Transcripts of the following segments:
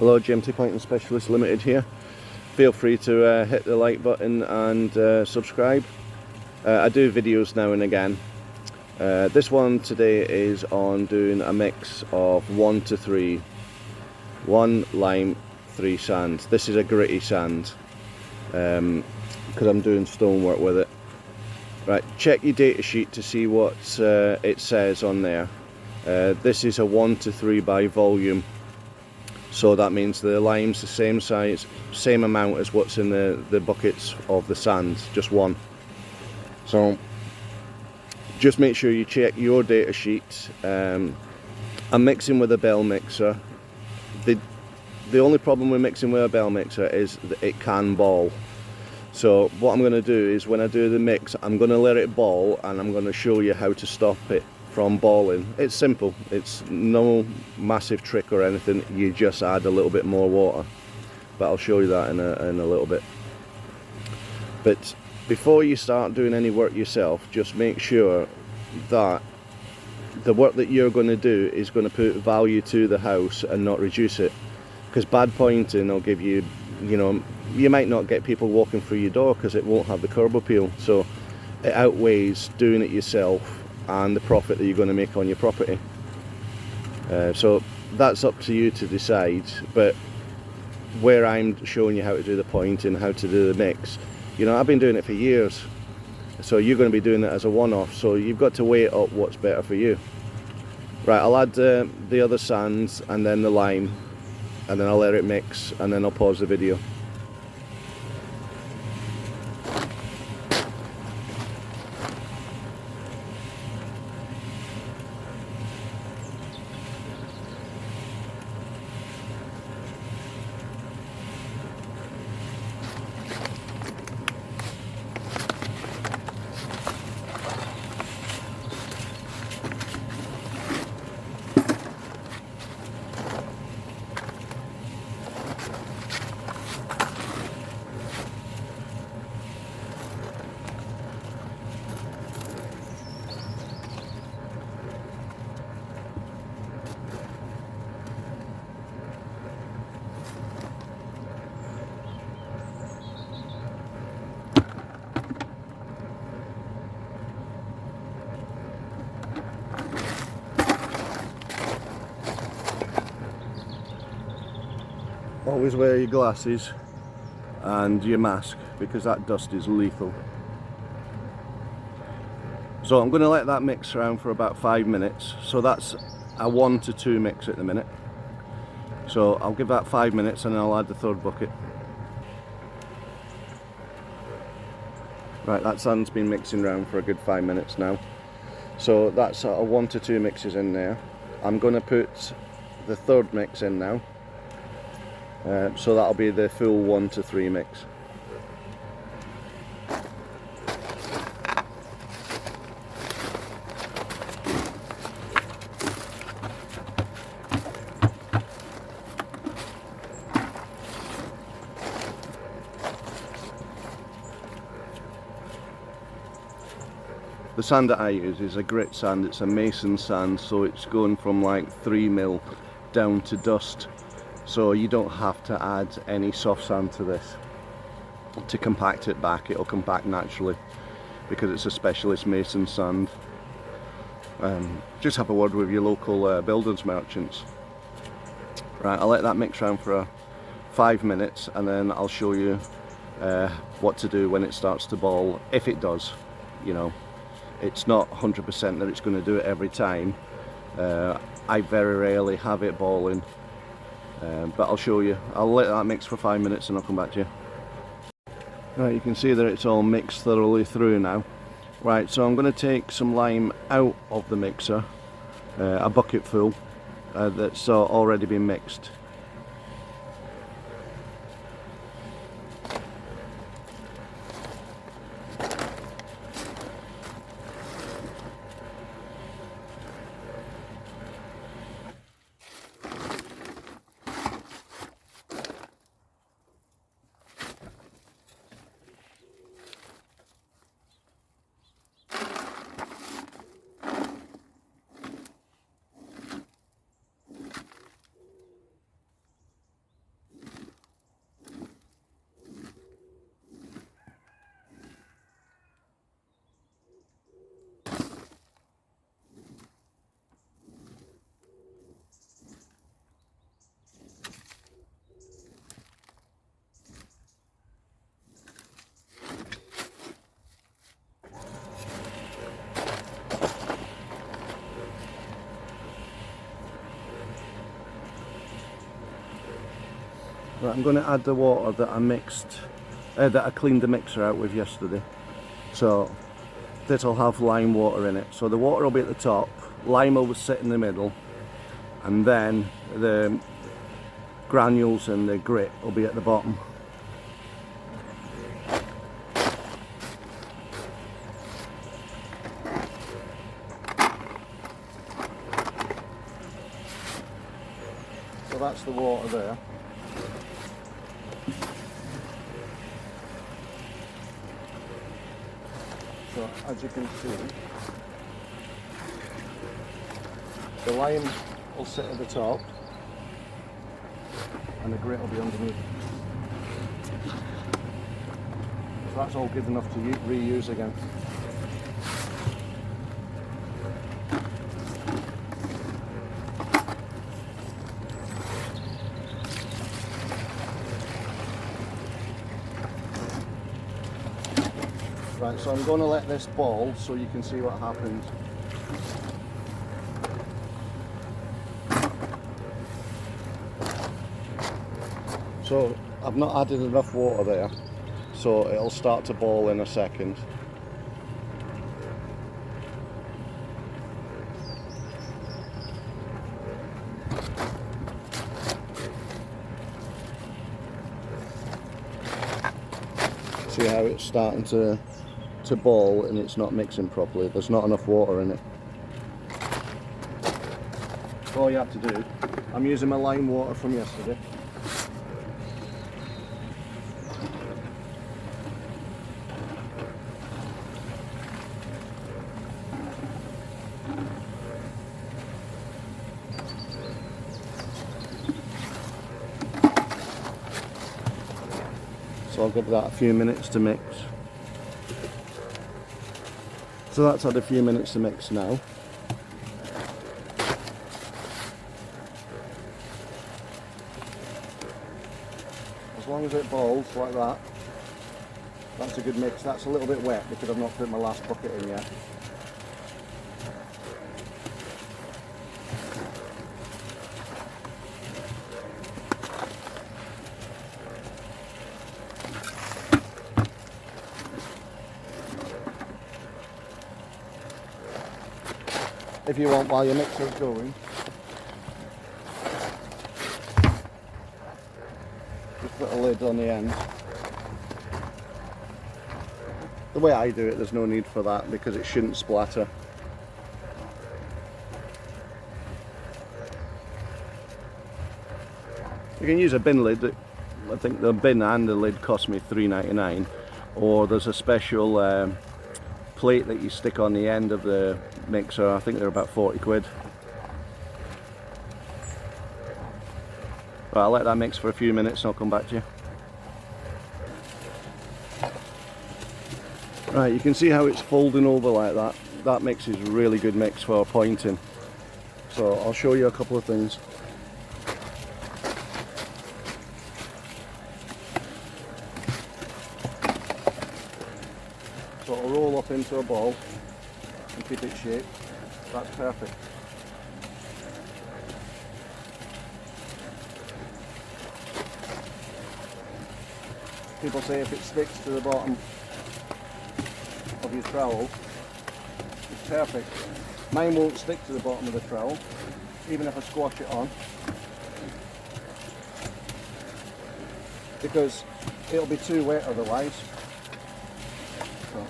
Hello, limepointing Specialist Limited here. Feel free to hit the like button and subscribe. I do videos now and again. This one today is on doing a mix of 1 to 3, 1 lime, 3 sand. This is a gritty sand because I'm doing stonework with it. Right, check your data sheet to see what it says on there. This is a 1 to 3 by volume. So that means the lime's the same size, same amount as what's in the buckets of the sand, just one. So just make sure you check your data sheet. I'm mixing with a belle mixer. The only problem with mixing with a belle mixer is that it can ball. So what I'm going to do is when I do the mix, I'm going to let it ball and I'm going to show you how to stop it from balling. It's simple, it's no massive trick or anything, you just add a little bit more water, but I'll show you that in a little bit. But before you start doing any work yourself, just make sure that the work that you're going to do is going to put value to the house and not reduce it, because bad pointing will give you, you might not get people walking through your door because it won't have the curb appeal. So it outweighs doing it yourself and the profit that you're going to make on your property. So that's up to you to decide, but where I'm showing you how to do the pointing, how to do the mix, I've been doing it for years, so you're going to be doing it as a one-off, so you've got to weigh up what's better for you. Right, I'll add the other sands and then the lime, and then I'll let it mix, and then I'll pause the video. Always wear your glasses and your mask because that dust is lethal. So I'm going to let that mix around for about 5 minutes. So that's a 1 to 2 mix at the minute. So I'll give that 5 minutes and then I'll add the third bucket. Right, that sand's been mixing around for a good 5 minutes now. So that's a 1 to 2 mixes in there. I'm going to put the third mix in now. So that'll be the full 1 to 3 mix. The sand that I use is a grit sand, it's a mason sand, so it's going from like 3 mil down to dust. So you don't have to add any soft sand to this to compact it back. It'll compact naturally because it's a specialist mason sand. Just have a word with your local builders merchants. Right, I'll let that mix around for 5 minutes and then I'll show you what to do when it starts to ball, if it does. It's not 100% that it's going to do it every time. I very rarely have it balling. But I'll show you. I'll let that mix for 5 minutes and I'll come back to you. Right, you can see that it's all mixed thoroughly through now. Right, so I'm going to take some lime out of the mixer, a bucket full that's already been mixed. Right, I'm going to add the water that I mixed, that I cleaned the mixer out with yesterday. So this will have lime water in it. So the water will be at the top, lime will sit in the middle, and then the granules and the grit will be at the bottom. So that's the water there. So as you can see, the lime will sit at the top and the grit will be underneath. So that's all good enough to reuse again. Right, so I'm going to let this boil so you can see what happens. So I've not added enough water there, so it'll start to boil in a second. See how it's starting to boil and it's not mixing properly. There's not enough water in it. All you have to do, I'm using my lime water from yesterday. So I'll give that a few minutes to mix. So that's had a few minutes to mix now. As long as it boils like that, that's a good mix. That's a little bit wet because I've not put my last bucket in yet. If you want, while your mixer's going, just put a lid on the end. The way I do it, there's no need for that because it shouldn't splatter. You can use a bin lid. I think the bin and the lid cost me $3.99, or there's a special plate that you stick on the end of the mixer. I think they're about 40 quid. Right, I'll let that mix for a few minutes and I'll come back to you. Right, you can see how it's folding over like that. That mix is a really good mix for pointing. So I'll show you a couple of things. So it'll roll up into a ball and keep its shape. That's perfect. People say if it sticks to the bottom of your trowel, it's perfect. Mine won't stick to the bottom of the trowel, even if I squash it on, because it'll be too wet otherwise. So.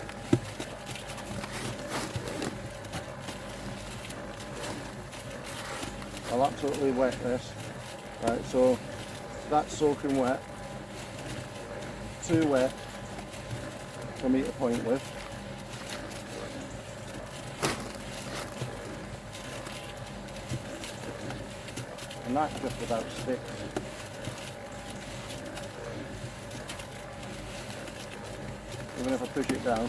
I'll absolutely wet this. Right, so that's soaking wet. Too wet for me to point with. And that just about sticks. Even if I push it down.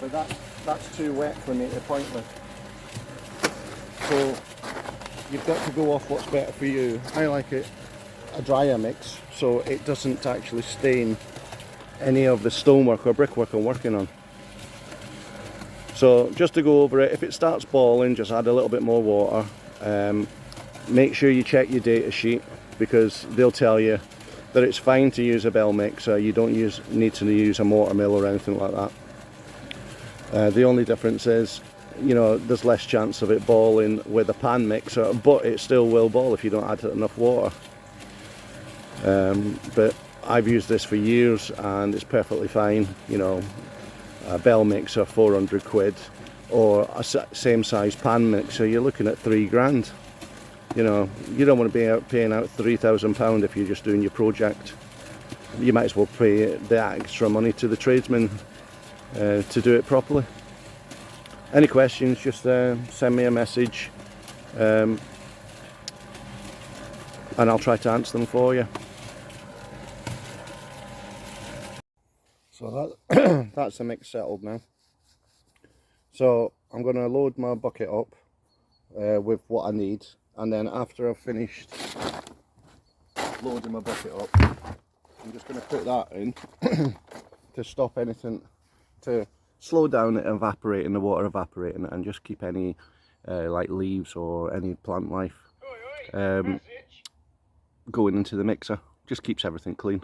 But that's too wet for me to point with. So you've got to go off what's better for you. I like it a drier mix, so it doesn't actually stain any of the stonework or brickwork I'm working on. So just to go over it, if it starts boiling, just add a little bit more water. Make sure you check your data sheet. because they'll tell you that it's fine to use a bell mixer. You don't need to use a mortar mill or anything like that. The only difference is, you know, there's less chance of it balling with a pan mixer, but it still will ball if you don't add enough water. But I've used this for years and it's perfectly fine. You know, a bell mixer, 400 quid, or a same size pan mixer, you're looking at £3 grand. You know, you don't want to be paying out £3,000 if you're just doing your project. You might as well pay the extra money to the tradesman to do it properly. Any questions, just send me a message and I'll try to answer them for you. So that's the mix settled now. So I'm going to load my bucket up with what I need, and then after I've finished loading my bucket up, I'm just going to put that in to stop anything, to slow down it evaporating, the water evaporating, and just keep any like leaves or any plant life going into the mixer. Just keeps everything clean.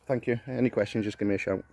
Thank you. Any questions, just give me a shout.